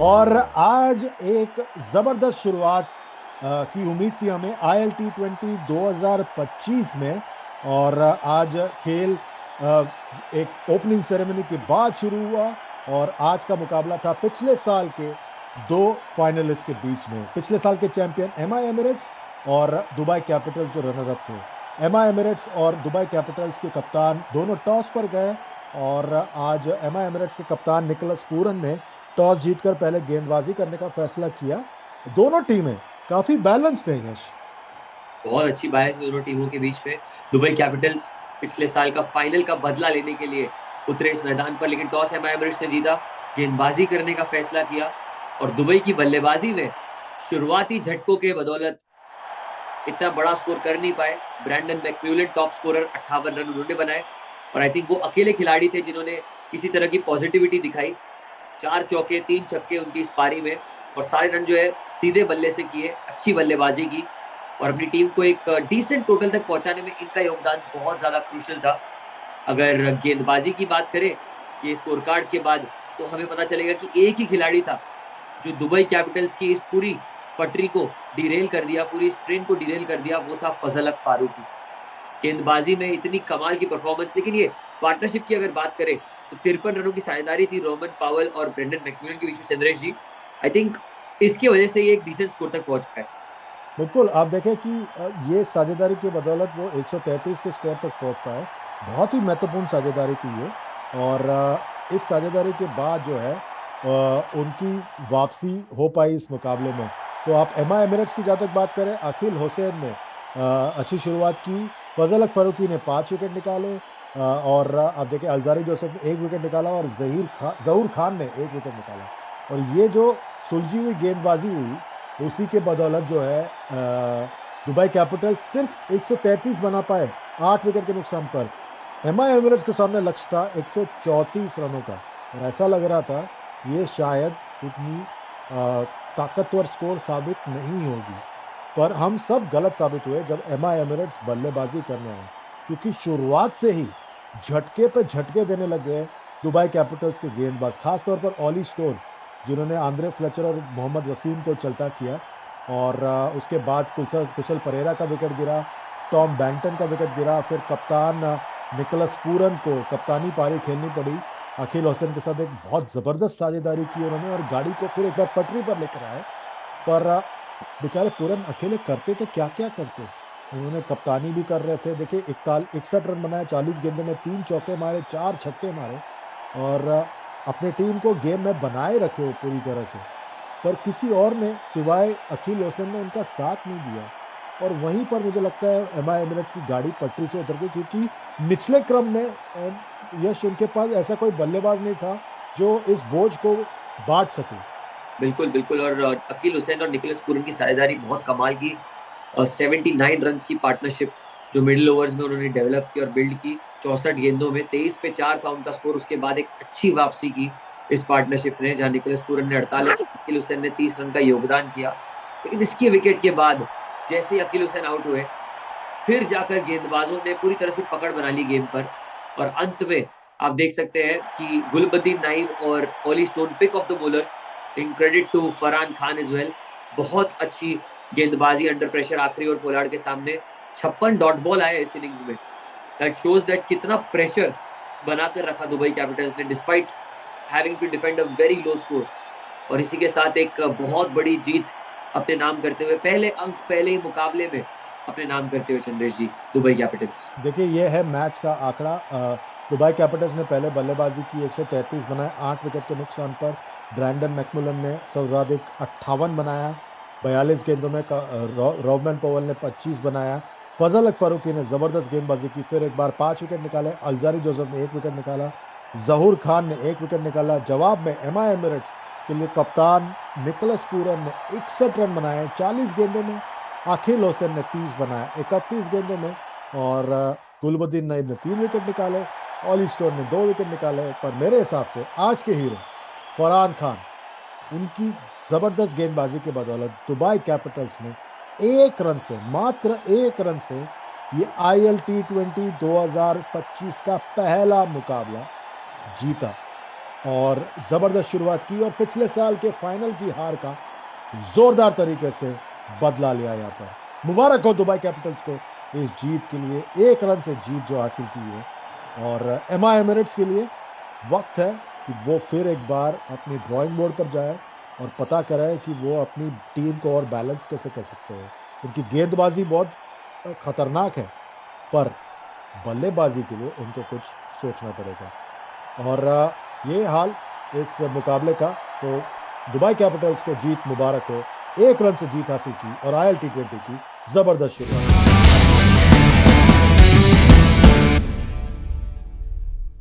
और आज एक जबरदस्त शुरुआत की उम्मीद थी हमें ILT20 2025 में। और आज खेल एक ओपनिंग सेरेमनी के बाद शुरू हुआ और आज का मुकाबला था पिछले साल के दो फाइनलिस्ट के बीच में। पिछले साल के चैंपियन MI एमिरेट्स और दुबई कैपिटल्स जो रनर अप थे। MI एमिरेट्स और दुबई कैपिटल्स के कप्तान दोनों टॉस पर गए और आज MI एमिरेट्स के कप्तान निकोलस पूरन ने टॉस जीतकर पहले गेंदबाजी करने का फैसला किया। दोनों टीमें काफी बैलेंस्ड हैं यश। बहुत अच्छी बात है दोनों टीमों के बीच में। दुबई कैपिटल्स पिछले साल का फाइनल का बदला लेने के लिए उतरे इस मैदान पर, लेकिन टॉस एमआई एमिरेट्स ने जीता, गेंदबाजी करने का फैसला किया और दुबई की बल्लेबाजी में शुरुआती झटकों के बदौलत इतना बड़ा स्कोर कर नहीं पाए। ब्रैंडन मैकम्यूलन टॉप स्कोरर, 58 रन उन्होंने बनाए और आई थिंक वो अकेले खिलाड़ी थे जिन्होंने किसी तरह की पॉजिटिविटी दिखाई। 4 चौके 3 छक्के उनकी इस पारी में और सारे रन जो है सीधे बल्ले से किए, अच्छी बल्लेबाजी की और अपनी टीम को एक डिसेंट टोटल तक पहुंचाने में इनका योगदान बहुत ज्यादा क्रूशियल था। अगर गेंदबाजी की बात करें ये स्कोर कार्ड के बाद, तो हमें पता चलेगा कि एक ही खिलाड़ी था जो दुबई कैपिटल्स की इस पूरी पटरी को डिरेल कर दिया, पूरी इस ट्रेन को डिरेल कर दिया, वो था फजल हक फारूकी। गेंदबाजी में इतनी कमाल की परफॉर्मेंस, लेकिन ये पार्टनरशिप की अगर बात करें तो 53 रनों की साझेदारी थी रोमन पावल और ब्रेंडन मैकम्यूलन के बीच में। चंद्रेश जी, आई थिंक इसकी वजह से ये एक डिसेंट स्कोर तक पहुंच पाए। बिल्कुल, आप देखें कि ये साझेदारी की बदौलत वो 133 के स्कोर तक पहुंच पाए। बहुत ही महत्वपूर्ण साझेदारी थी ये। और इस साझेदारी के बाद जो है उनकी वापसी हो पाई इस मुकाबले में। तो आप MI एमिरेट्स की जहाँ तक बात करें, अकील हुसैन ने अच्छी शुरुआत की। फजल हक फारूकी ने 5 विकेट निकाले और आप देखें अल्जारी जोसेफ ने 1 विकेट निकाला और जहूर खान ने 1 विकेट निकाला। और ये जो सुलझी हुई गेंदबाजी हुई उसी के बदौलत जो है दुबई कैपिटल्स सिर्फ 133 बना पाए 8 विकेट के नुकसान पर। MI एमिरेट्स के सामने लक्ष्य था 134 रनों का और ऐसा लग रहा था ये शायद उतनी ताकतवर स्कोर साबित नहीं होगी। पर हम सब गलत साबित हुए जब MI एमिरेट्स बल्लेबाजी करने आए, क्योंकि शुरुआत से ही झटके पे झटके देने लग गए दुबई कैपिटल्स के गेंदबाज, खासतौर पर ऑली स्टोन जिन्होंने आंद्रे फ्लेचर और मोहम्मद वसीम को चलता किया। और उसके बाद कुशल परेरा का विकेट गिरा, टॉम बैंटन का विकेट गिरा, फिर कप्तान निकोलस पूरन को कप्तानी पारी खेलनी पड़ी। अकील हुसैन के साथ एक बहुत ज़बरदस्त साझेदारी की उन्होंने और गाड़ी को फिर एक बार पटरी पर लेकर आए। पर बेचारे पूरन अकेले करते तो क्या क्या करते। उन्होंने कप्तानी भी कर रहे थे। देखिए 61 रन बनाए, 40 गेंदों में 3 चौके मारे, 4 छक्के मारे और अपने टीम को गेम में बनाए रखे वो पूरी तरह से। पर किसी और ने सिवाय अकील हुसैन ने उनका साथ नहीं दिया और वहीं पर मुझे लगता है MI एमिरेट्स की गाड़ी पटरी से उतर गई, क्योंकि निचले क्रम में यश उनके पास ऐसा कोई बल्लेबाज नहीं था जो इस बोझ को बांट सके। बिल्कुल बिल्कुल, और अकील हुसैन और निकोलस पूरन की साझेदारी बहुत कमाल की। 79 रन की पार्टनरशिप जो मिडिल ओवर्स में उन्होंने डेवलप की और बिल्ड की। 64 गेंदों में 23 पे 4 था उनका स्कोर। उसके बाद एक अच्छी वापसी की इस पार्टनरशिप ने, जहां निकोलस पूरन ने 48, अकील हुसैन ने 30 रन का योगदान किया। लेकिन इसके विकेट के बाद जैसे ही अकील हुसैन आउट हुए, फिर जाकर गेंदबाजों ने पूरी तरह से पकड़ बना ली गेम पर और अंत में आप देख सकते हैं कि गुलबद्दीन नाइम और Olly Stone, pick of the bowlers, in credit to Farhan Khan is well, बहुत अच्छी गेंदबाजी अंडर प्रेशर आखिरी और पोलार्ड के सामने। 56 डॉट बॉल आए इस इनिंग्स में। दैट शोज दैट कितना प्रेशर बनाकर रखा दुबई कैपिटल्स ने despite having to defend a very low score. और इसी के साथ एक बहुत बड़ी जीत अपने नाम करते हुए, पहले अंक पहले ही मुकाबले में अपने नाम करते हुए चंद्रेश जी, दुबई कैपिटल्स। देखिए ये है मैच का आंकड़ा। दुबई कैपिटल्स ने पहले बल्लेबाजी की, 133 बनाए 8 विकेट के नुकसान पर। ब्रैंडन मैकमुलन ने सर्वाधिक 58 बनाया 42 गेंदों में। रोवमैन पॉवेल ने 25 बनाया। फजल हक फारूकी ने ज़बरदस्त गेंदबाजी की, फिर एक बार 5 विकेट निकाले। अल्जारी जोसेफ ने 1 विकेट निकाला। जहूर खान ने 1 विकेट निकाला। जवाब में MI एमिरेट्स के लिए कप्तान निकोलस पूरन ने 61 रन बनाए 40 गेंदों में। अकील हुसैन ने 30 बनाए 31 गेंदों में और गुलबद्दीन नईम ने 3 विकेट निकाले। ऑली स्टोन ने 2 विकेट निकाले। पर मेरे हिसाब से आज के हीरो फरहान खान, उनकी जबरदस्त गेंदबाजी के बदौलत दुबई कैपिटल्स ने 1 रन से, मात्र 1 रन से ये ILT20 2025 का पहला मुकाबला जीता। और ज़बरदस्त शुरुआत की और पिछले साल के फाइनल की हार का जोरदार तरीके से बदला लिया यहाँ पर। मुबारक हो दुबई कैपिटल्स को इस जीत के लिए, 1 रन से जीत जो हासिल की है। और एमआई एमिरेट्स के लिए वक्त है कि वो फिर एक बार अपनी ड्राइंग बोर्ड पर जाए और पता करे कि वो अपनी टीम को और बैलेंस कैसे कर सकते हैं। उनकी गेंदबाजी बहुत खतरनाक है, पर बल्लेबाजी के लिए उनको कुछ सोचना पड़ेगा। और ये हाल इस मुकाबले का, तो दुबई कैपिटल्स को जीत मुबारक हो, 1 रन से जीत हासिल की और आईएल T20 की जबरदस्त शुरुआत।